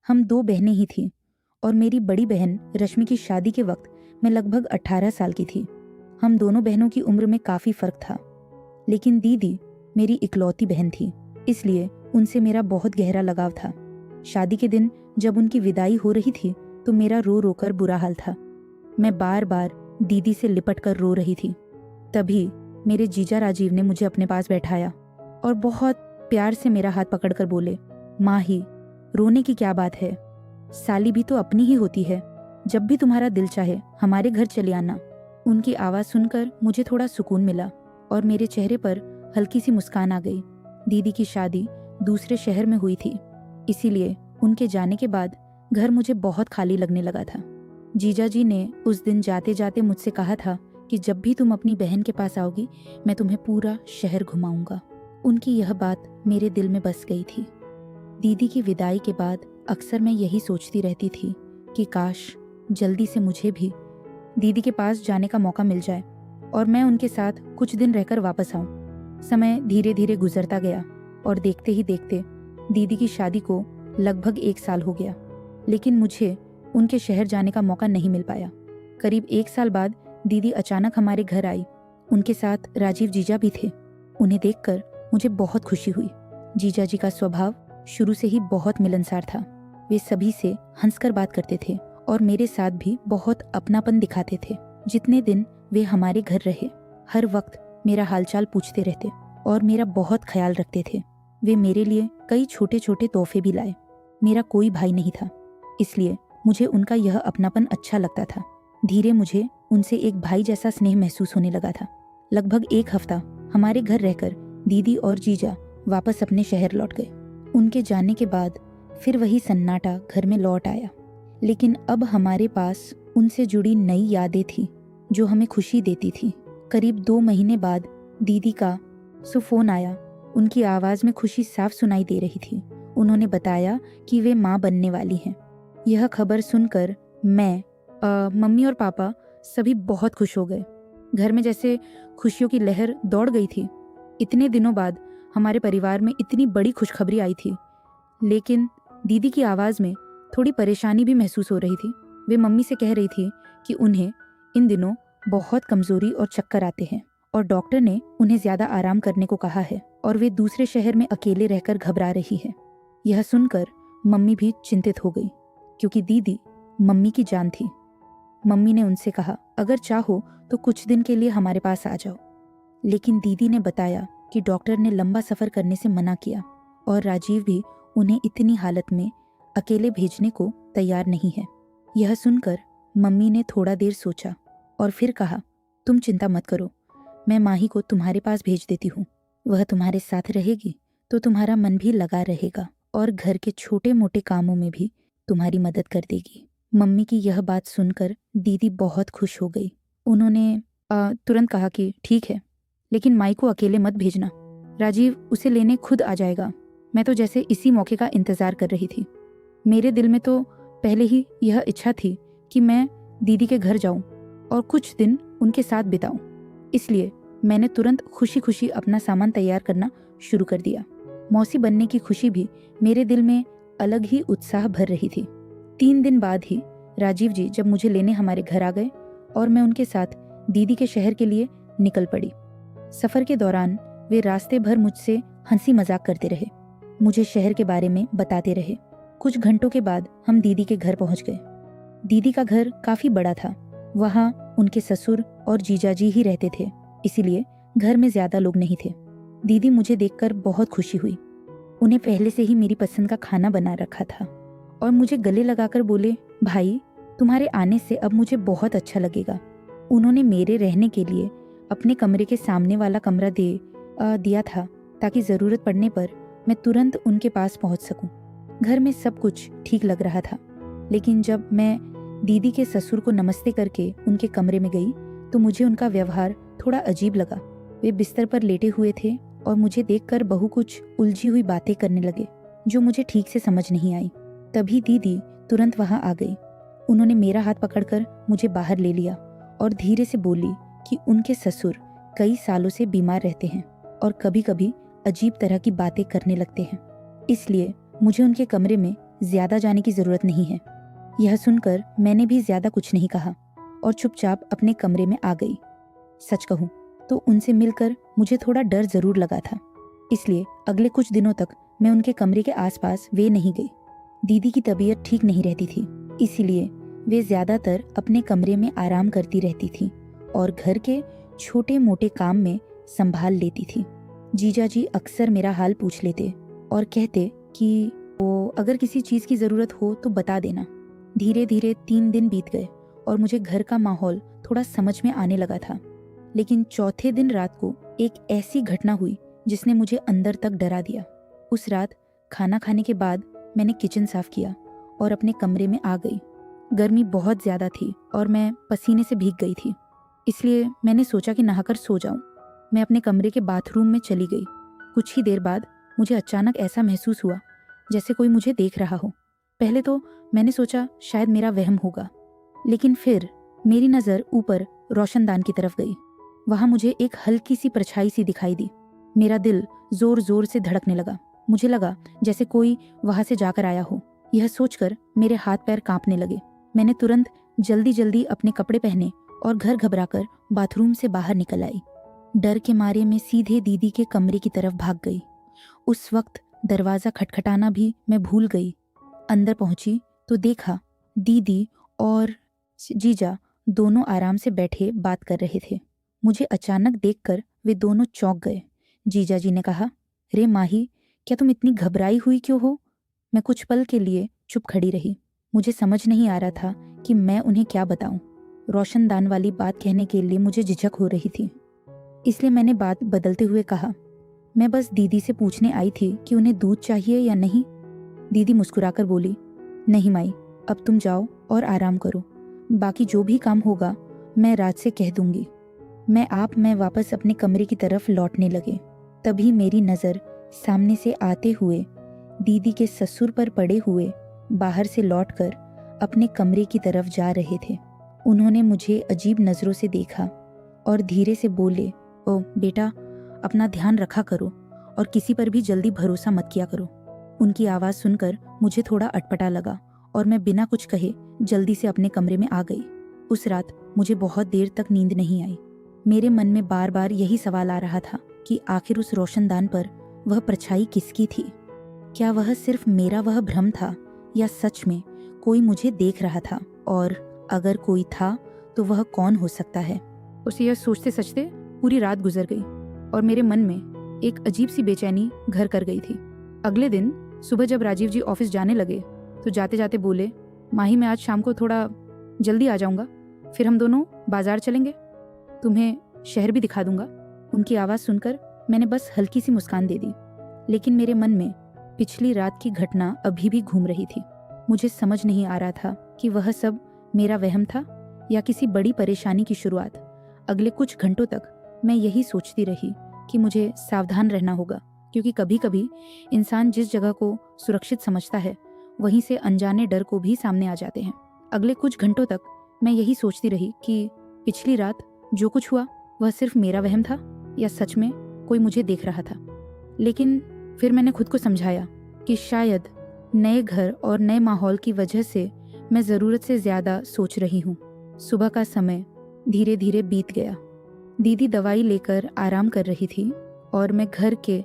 हम 2 बहनें ही थीं और मेरी बड़ी बहन रश्मि की शादी के वक्त मैं लगभग 18 साल की थी। हम दोनों बहनों की उम्र में काफ़ी फ़र्क था, लेकिन दीदी मेरी इकलौती बहन थी, इसलिए उनसे मेरा बहुत गहरा लगाव था। शादी के दिन जब उनकी विदाई हो रही थी तो मेरा रो रो कर बुरा हाल था। मैं बार बार दीदी से लिपट कर रो रही थी। तभी मेरे जीजा राजीव ने मुझे अपने पास बैठाया और बहुत प्यार से मेरा हाथ पकड़कर बोले, माही, रोने की क्या बात है, साली भी तो अपनी ही होती है, जब भी तुम्हारा दिल चाहे हमारे घर चले आना। उनकी आवाज़ सुनकर मुझे थोड़ा सुकून मिला और मेरे चेहरे पर हल्की सी मुस्कान आ गई। दीदी की शादी दूसरे शहर में हुई थी, इसीलिए उनके जाने के बाद घर मुझे बहुत खाली लगने लगा था। जीजा जी ने उस दिन जाते जाते मुझसे कहा था कि जब भी तुम अपनी बहन के पास आओगी मैं तुम्हें पूरा शहर घुमाऊंगा। उनकी यह बात मेरे दिल में बस गई थी। दीदी की विदाई के बाद अक्सर मैं यही सोचती रहती थी कि काश जल्दी से मुझे भी दीदी के पास जाने का मौका मिल जाए और मैं उनके साथ कुछ दिन रहकर वापस आऊं। समय धीरे धीरे गुजरता गया और देखते ही देखते दीदी की शादी को लगभग 1 साल हो गया, लेकिन मुझे उनके शहर जाने का मौका नहीं मिल पाया। करीब 1 साल बाद दीदी अचानक हमारे घर आई। उनके साथ राजीव जीजा भी थे। उन्हें देखकर मुझे बहुत खुशी हुई। जीजा जी का स्वभाव शुरू से ही बहुत मिलनसार था। वे सभी से हंसकर बात करते थे और मेरे साथ भी बहुत अपनापन दिखाते थे। जितने दिन वे हमारे घर रहे, हर वक्त मेरा हालचाल पूछते रहते और मेरा बहुत ख्याल रखते थे। वे मेरे लिए कई छोटे छोटे तोहफे भी लाए। मेरा कोई भाई नहीं था, इसलिए मुझे उनका यह अपनापन अच्छा लगता था। धीरे मुझे उनसे एक भाई जैसा स्नेह महसूस होने लगा था। लगभग 1 हफ्ता हमारे घर रहकर दीदी और जीजा वापस अपने शहर लौट गए। उनके जाने के बाद फिर वही सन्नाटा घर में लौट आया, लेकिन अब हमारे पास उनसे जुड़ी नई यादें थी जो हमें खुशी देती थी। करीब 2 महीने बाद दीदी का फोन आया। उनकी आवाज़ में खुशी साफ सुनाई दे रही थी। उन्होंने बताया कि वे माँ बनने वाली हैं। यह खबर सुनकर मैं, मम्मी और पापा सभी बहुत खुश हो गए। घर में जैसे खुशियों की लहर दौड़ गई थी। इतने दिनों बाद हमारे परिवार में इतनी बड़ी खुशखबरी आई थी, लेकिन दीदी की आवाज़ में थोड़ी परेशानी भी महसूस हो रही थी। वे मम्मी से कह रही थी कि उन्हें इन दिनों बहुत कमज़ोरी और चक्कर आते हैं और डॉक्टर ने उन्हें ज़्यादा आराम करने को कहा है और वे दूसरे शहर में अकेले रहकर घबरा रही है। यह सुनकर मम्मी भी चिंतित हो गई, क्योंकि दीदी मम्मी की जान थी। मम्मी ने उनसे कहा, अगर चाहो तो कुछ दिन के लिए हमारे पास आ जाओ। लेकिन दीदी ने बताया कि डॉक्टर ने लंबा सफ़र करने से मना किया और राजीव भी उन्हें इतनी हालत में अकेले भेजने को तैयार नहीं है। यह सुनकर मम्मी ने थोड़ा देर सोचा और फिर कहा, तुम चिंता मत करो, मैं माही को तुम्हारे पास भेज देती हूँ। वह तुम्हारे साथ रहेगी तो तुम्हारा मन भी लगा रहेगा और घर के छोटे मोटे कामों में भी तुम्हारी मदद कर देगी। मम्मी की यह बात सुनकर दीदी बहुत खुश हो गई। उन्होंने तुरंत कहा कि ठीक है, लेकिन माई को अकेले मत भेजना, राजीव उसे लेने खुद आ जाएगा। मैं तो जैसे इसी मौके का इंतज़ार कर रही थी। मेरे दिल में तो पहले ही यह इच्छा थी कि मैं दीदी के घर जाऊं और कुछ दिन उनके साथ बिताऊं। इसलिए मैंने तुरंत खुशी खुशी अपना सामान तैयार करना शुरू कर दिया। मौसी बनने की खुशी भी मेरे दिल में अलग ही उत्साह भर रही थी। 3 दिन बाद ही राजीव जी जब मुझे लेने हमारे घर आ गए और मैं उनके साथ दीदी के शहर के लिए निकल पड़ी। सफ़र के दौरान वे रास्ते भर मुझसे हंसी मजाक करते रहे, मुझे शहर के बारे में बताते रहे। कुछ घंटों के बाद हम दीदी के घर पहुंच गए। दीदी का घर काफ़ी बड़ा था। वहाँ उनके ससुर और जीजाजी ही रहते थे, इसीलिए घर में ज़्यादा लोग नहीं थे। दीदी मुझे देखकर बहुत खुशी हुई। उन्हें पहले से ही मेरी पसंद का खाना बना रखा था और मुझे गले लगाकर बोले, भाई तुम्हारे आने से अब मुझे बहुत अच्छा लगेगा। उन्होंने मेरे रहने के लिए अपने कमरे के सामने वाला कमरा दिया था ताकि ज़रूरत पड़ने पर मैं तुरंत उनके पास पहुंच सकूं। घर में सब कुछ ठीक लग रहा था, लेकिन जब मैं दीदी के ससुर को नमस्ते करके उनके कमरे में गई तो मुझे उनका व्यवहार थोड़ा अजीब लगा। वे बिस्तर पर लेटे हुए थे और मुझे देखकर बहू कुछ उलझी हुई बातें करने लगे जो मुझे ठीक से समझ नहीं आई। तभी दीदी तुरंत वहां आ गई। उन्होंने मेरा हाथ पकड़कर मुझे बाहर ले लिया और धीरे से बोली कि उनके ससुर कई सालों से बीमार रहते हैं और कभी कभी अजीब तरह की बातें करने लगते हैं, इसलिए मुझे उनके कमरे में ज्यादा जाने की जरूरत नहीं है। यह सुनकर मैंने भी ज्यादा कुछ नहीं कहा और चुपचाप अपने कमरे में आ गई। सच कहूँ तो उनसे मिलकर मुझे थोड़ा डर जरूर लगा था, इसलिए अगले कुछ दिनों तक मैं उनके कमरे के आसपास वे नहीं गई। दीदी की तबीयत ठीक नहीं रहती थी, इसीलिए वे ज्यादातर अपने कमरे में आराम करती रहती थी और घर के छोटे मोटे काम में संभाल लेती थी। जीजा जी अक्सर मेरा हाल पूछ लेते और कहते कि वो अगर किसी चीज की जरूरत हो तो बता देना। धीरे धीरे 3 दिन बीत गए और मुझे घर का माहौल थोड़ा समझ में आने लगा था। लेकिन चौथे दिन रात को एक ऐसी घटना हुई जिसने मुझे अंदर तक डरा दिया। उस रात खाना खाने के बाद मैंने किचन साफ किया और अपने कमरे में आ गई। गर्मी बहुत ज्यादा थी और मैं पसीने से भीग गई थी, इसलिए मैंने सोचा कि नहाकर सो जाऊं। मैं अपने कमरे के बाथरूम में चली गई। कुछ ही देर बाद मुझे अचानक ऐसा महसूस हुआ जैसे कोई मुझे देख रहा हो। पहले तो मैंने सोचा शायद मेरा वहम होगा, लेकिन फिर मेरी नज़र ऊपर रोशनदान की तरफ गई। वहां मुझे एक हल्की सी परछाई सी दिखाई दी। मेरा दिल जोर जोर से धड़कने लगा। मुझे लगा जैसे कोई वहां से जाकर आया हो। यह सोचकर मेरे हाथ पैर कांपने लगे। मैंने तुरंत जल्दी जल्दी अपने कपड़े पहने और घर घबराकर बाथरूम से बाहर निकल आई। डर के मारे मैं सीधे दीदी के कमरे की तरफ भाग गई। उस वक्त दरवाजा खटखटाना भी मैं भूल गई। अंदर पहुंची तो देखा दीदी और जीजा दोनों आराम से बैठे बात कर रहे थे। मुझे अचानक देखकर वे दोनों चौंक गए। जीजा जी ने कहा, रे माही, क्या तुम इतनी घबराई हुई क्यों हो? मैं कुछ पल के लिए चुप खड़ी रही। मुझे समझ नहीं आ रहा था कि मैं उन्हें क्या बताऊं। रोशनदान वाली बात कहने के लिए मुझे झिझक हो रही थी, इसलिए मैंने बात बदलते हुए कहा, मैं बस दीदी से पूछने आई थी कि उन्हें दूध चाहिए या नहीं। दीदी मुस्कुराकर बोली, नहीं माई, अब तुम जाओ और आराम करो। बाकी जो भी काम होगा मैं राज से कह दूंगी। मैं वापस अपने कमरे की तरफ लौटने लगे। तभी मेरी नज़र सामने से आते हुए दीदी के ससुर पर पड़े हुए बाहर से लौटकर अपने कमरे की तरफ जा रहे थे। उन्होंने मुझे अजीब नज़रों से देखा और धीरे से बोले, ओ बेटा, अपना ध्यान रखा करो और किसी पर भी जल्दी भरोसा मत किया करो। उनकी आवाज़ सुनकर मुझे थोड़ा अटपटा लगा और मैं बिना कुछ कहे जल्दी से अपने कमरे में आ गई। उस रात मुझे बहुत देर तक नींद नहीं आई। मेरे मन में बार बार यही सवाल आ रहा था कि आखिर उस रोशनदान पर वह परछाई किसकी थी? क्या वह सिर्फ मेरा वह भ्रम था या सच में कोई मुझे देख रहा था? और अगर कोई था तो वह कौन हो सकता है? उसे यह सोचते सोचते पूरी रात गुजर गई और मेरे मन में एक अजीब सी बेचैनी घर कर गई थी। अगले दिन सुबह जब राजीव जी ऑफिस जाने लगे तो जाते जाते बोले, माही, मैं आज शाम को थोड़ा जल्दी आ जाऊंगा, फिर हम दोनों बाजार चलेंगे, तुम्हें शहर भी दिखा दूंगा। उनकी आवाज़ सुनकर मैंने बस हल्की सी मुस्कान दे दी, लेकिन मेरे मन में पिछली रात की घटना अभी भी घूम रही थी। मुझे समझ नहीं आ रहा था कि वह सब मेरा वहम था या किसी बड़ी परेशानी की शुरुआत। अगले कुछ घंटों तक मैं यही सोचती रही कि मुझे सावधान रहना होगा, क्योंकि कभी कभी इंसान जिस जगह को सुरक्षित समझता है वहीं से अनजाने डर को भी सामने आ जाते हैं। अगले कुछ घंटों तक मैं यही सोचती रही कि पिछली रात जो कुछ हुआ वह सिर्फ मेरा वहम था या सच में कोई मुझे देख रहा था। लेकिन फिर मैंने खुद को समझाया कि शायद नए घर और नए माहौल की वजह से मैं ज़रूरत से ज़्यादा सोच रही हूँ। सुबह का समय धीरे धीरे बीत गया। दीदी दवाई लेकर आराम कर रही थी और मैं घर के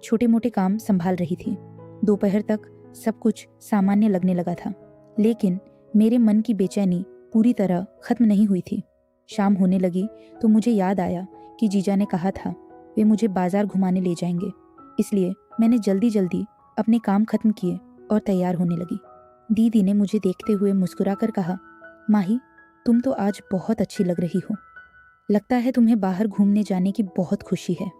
छोटे मोटे काम संभाल रही थी। दोपहर तक सब कुछ सामान्य लगने लगा था, लेकिन मेरे मन की बेचैनी पूरी तरह खत्म नहीं हुई थी। शाम होने लगी तो मुझे याद आया कि जीजा ने कहा था वे मुझे बाजार घुमाने ले जाएंगे, इसलिए मैंने जल्दी जल्दी अपने काम खत्म किए और तैयार होने लगी। दीदी ने मुझे देखते हुए मुस्कुराकर कहा, माही, तुम तो आज बहुत अच्छी लग रही हो, लगता है तुम्हें बाहर घूमने जाने की बहुत खुशी है।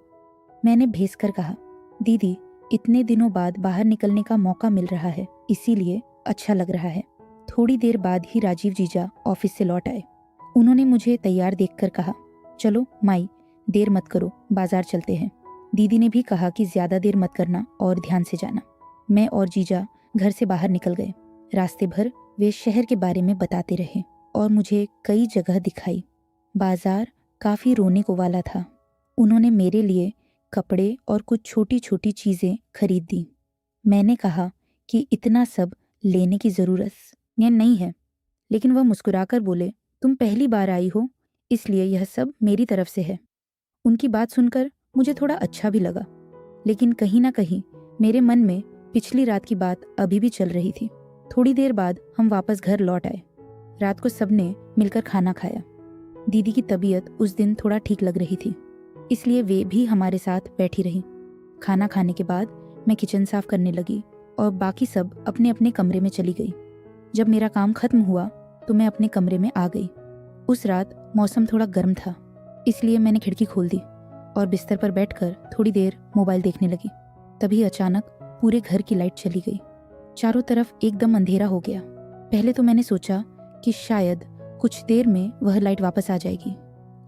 मैंने भेस कर कहा, दीदी, इतने दिनों बाद बाहर निकलने का मौका मिल रहा है, इसीलिए अच्छा लग रहा है। थोड़ी देर बाद ही राजीव जीजा ऑफिस से लौट आए। उन्होंने मुझे तैयार देखकर कहा, चलो माई, देर मत करो, बाजार चलते हैं। दीदी ने भी कहा कि ज्यादा देर मत करना और ध्यान से जाना। मैं और जीजा घर से बाहर निकल गए। रास्ते भर वे शहर के बारे में बताते रहे और मुझे कई जगह दिखाई। बाजार काफी रोने को वाला था। उन्होंने मेरे लिए कपड़े और कुछ छोटी छोटी चीजें खरीद दी। मैंने कहा कि इतना सब लेने की ज़रूरत यह नहीं है, लेकिन वह मुस्कुराकर बोले, तुम पहली बार आई हो, इसलिए यह सब मेरी तरफ से है। उनकी बात सुनकर मुझे थोड़ा अच्छा भी लगा, लेकिन कहीं ना कहीं मेरे मन में पिछली रात की बात अभी भी चल रही थी। थोड़ी देर बाद हम वापस घर लौट आए। रात को सबने मिलकर खाना खाया। दीदी की तबीयत उस दिन थोड़ा ठीक लग रही थी, इसलिए वे भी हमारे साथ बैठी रही। खाना खाने के बाद मैं किचन साफ करने लगी और बाकी सब अपने अपने कमरे में चली गई। जब मेरा काम खत्म हुआ तो मैं अपने कमरे में आ गई। उस रात मौसम थोड़ा गर्म था, इसलिए मैंने खिड़की खोल दी और बिस्तर पर बैठकर थोड़ी देर मोबाइल देखने लगी। तभी अचानक पूरे घर की लाइट चली गई। चारों तरफ एकदम अंधेरा हो गया। पहले तो मैंने सोचा कि शायद कुछ देर में वह लाइट वापस आ जाएगी,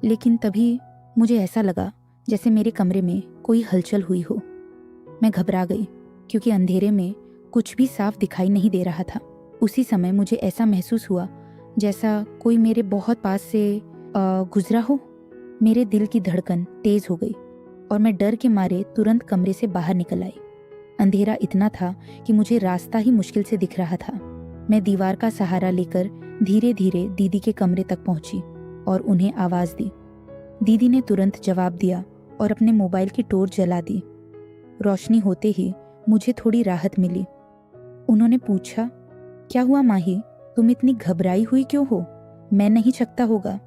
लेकिन तभी मुझे ऐसा लगा जैसे मेरे कमरे में कोई हलचल हुई हो। मैं घबरा गई क्योंकि अंधेरे में कुछ भी साफ दिखाई नहीं दे रहा था। उसी समय मुझे ऐसा महसूस हुआ जैसा कोई मेरे बहुत पास से गुजरा हो। मेरे दिल की धड़कन तेज हो गई और मैं डर के मारे तुरंत कमरे से बाहर निकल आई। अंधेरा इतना था कि मुझे रास्ता ही मुश्किल से दिख रहा था। मैं दीवार का सहारा लेकर धीरे धीरे दीदी के कमरे तक पहुंची और उन्हें आवाज दी। दीदी ने तुरंत जवाब दिया और अपने मोबाइल की टॉर्च जला दी। रोशनी होते ही मुझे थोड़ी राहत मिली। उन्होंने पूछा, क्या हुआ माही, तुम इतनी घबराई हुई क्यों हो? मैं नहीं छकता होगा।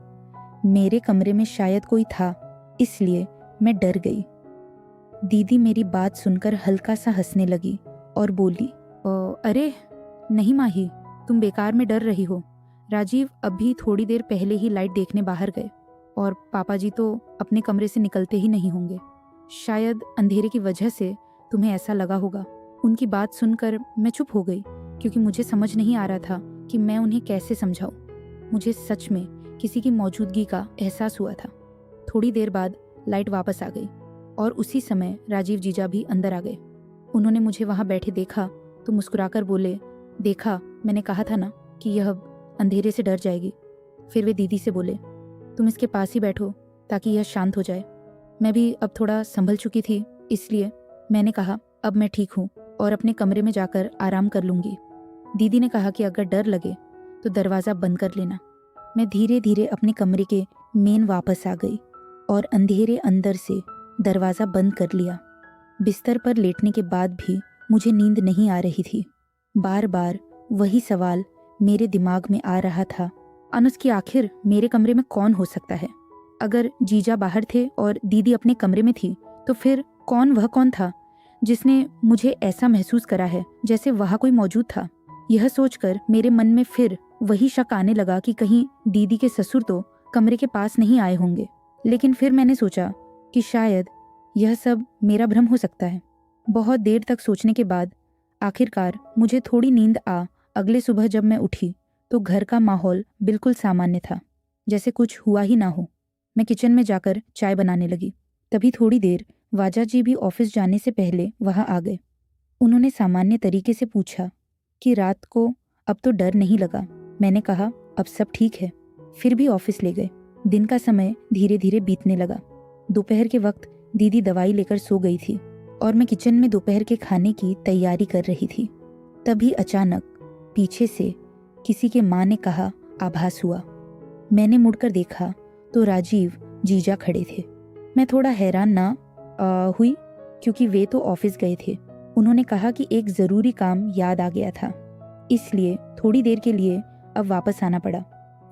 मेरे कमरे में शायद कोई था, इसलिए मैं डर गई। दीदी मेरी बात सुनकर हल्का सा हंसने लगी और बोली, अरे नहीं माही, तुम बेकार में डर रही हो। राजीव अभी थोड़ी देर पहले ही लाइट देखने बाहर गए और पापा जी तो अपने कमरे से निकलते ही नहीं होंगे। शायद अंधेरे की वजह से तुम्हें ऐसा लगा होगा। उनकी बात सुनकर मैं चुप हो गई क्योंकि मुझे समझ नहीं आ रहा था कि मैं उन्हें कैसे समझाऊं। मुझे सच में किसी की मौजूदगी का एहसास हुआ था। थोड़ी देर बाद लाइट वापस आ गई और उसी समय राजीव जीजा भी अंदर आ गए। उन्होंने मुझे वहां बैठे देखा तो मुस्कुराकर बोले, देखा, मैंने कहा था ना कि यह अंधेरे से डर जाएगी। फिर वे दीदी से बोले, तुम इसके पास ही बैठो ताकि यह शांत हो जाए। मैं भी अब थोड़ा संभल चुकी थी, इसलिए मैंने कहा, अब मैं ठीक हूँ और अपने कमरे में जाकर आराम कर लूंगी। दीदी ने कहा कि अगर डर लगे तो दरवाज़ा बंद कर लेना। मैं धीरे धीरे अपने कमरे के मेन वापस आ गई और अंधेरे अंदर से दरवाज़ा बंद कर लिया। बिस्तर पर लेटने के बाद भी मुझे नींद नहीं आ रही थी। बार बार वही सवाल मेरे दिमाग में आ रहा था, अनुज की आखिर मेरे कमरे में कौन हो सकता है? अगर जीजा बाहर थे और दीदी अपने कमरे में थी तो फिर वह कौन था जिसने मुझे ऐसा महसूस करा है जैसे वहाँ कोई मौजूद था? यह सोचकर मेरे मन में फिर वही शक आने लगा कि कहीं दीदी के ससुर तो कमरे के पास नहीं आए होंगे। लेकिन फिर मैंने सोचा कि शायद यह सब मेरा भ्रम हो सकता है। बहुत देर तक सोचने के बाद आखिरकार मुझे थोड़ी नींद आ। अगले सुबह जब मैं उठी तो घर का माहौल बिल्कुल सामान्य था, जैसे कुछ हुआ ही ना हो। मैं किचन में जाकर चाय बनाने लगी। तभी थोड़ी देर वाजा जी भी ऑफिस जाने से पहले वहां आ गए। उन्होंने सामान्य तरीके से पूछा कि रात को अब तो डर नहीं लगा। मैंने कहा, अब सब ठीक है। फिर भी ऑफिस ले गए। दिन का समय धीरे धीरे बीतने लगा। दोपहर के वक्त दीदी दवाई लेकर सो गई थी और मैं किचन में दोपहर के खाने की तैयारी कर रही थी। तभी अचानक पीछे से किसी के माँ ने कहा, आभास हुआ। मैंने मुड़कर देखा तो राजीव जीजा खड़े थे। मैं थोड़ा हैरान ना हुई क्योंकि वे तो ऑफिस गए थे। उन्होंने कहा कि एक ज़रूरी काम याद आ गया था, इसलिए थोड़ी देर के लिए अब वापस आना पड़ा।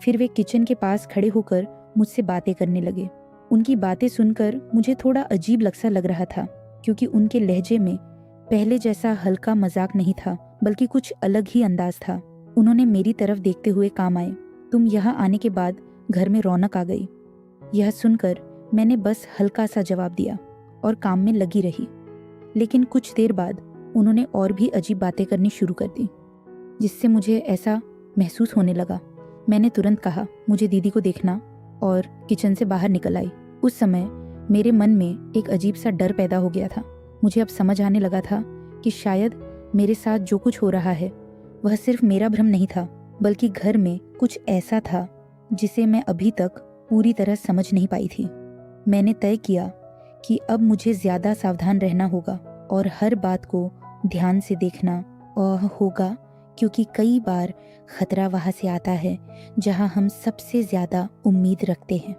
फिर वे किचन के पास खड़े होकर मुझसे बातें करने लगे। उनकी बातें सुनकर मुझे थोड़ा अजीब लगसा लग रहा था क्योंकि उनके लहजे में पहले जैसा हल्का मजाक नहीं था, बल्कि कुछ अलग ही अंदाज था। उन्होंने मेरी तरफ देखते हुए काम आए, तुम यहाँ आने के बाद घर में रौनक आ गई। यह सुनकर मैंने बस हल्का सा जवाब दिया और काम में लगी रही। लेकिन कुछ देर बाद उन्होंने और भी अजीब बातें करनी शुरू कर दी, जिससे मुझे ऐसा महसूस होने लगा। मैंने तुरंत कहा, मुझे दीदी को देखना, और किचन से बाहर निकल आई। उस समय मेरे मन में एक अजीब सा डर पैदा हो गया था। मुझे अब समझ आने लगा था कि शायद मेरे साथ जो कुछ हो रहा है वह सिर्फ मेरा भ्रम नहीं था, बल्कि घर में कुछ ऐसा था जिसे मैं अभी तक पूरी तरह समझ नहीं पाई थी। मैंने तय किया कि अब मुझे ज़्यादा सावधान रहना होगा और हर बात को ध्यान से देखना और होगा, क्योंकि कई बार खतरा वहाँ से आता है जहाँ हम सबसे ज़्यादा उम्मीद रखते हैं।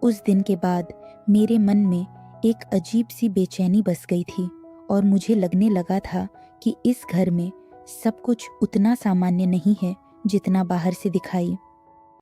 उस दिन के बाद मेरे मन में एक अजीब सी बेचैनी बस गई थी और मुझे लगने लगा था कि इस घर में सब कुछ उतना सामान्य नहीं है जितना बाहर से दिखाई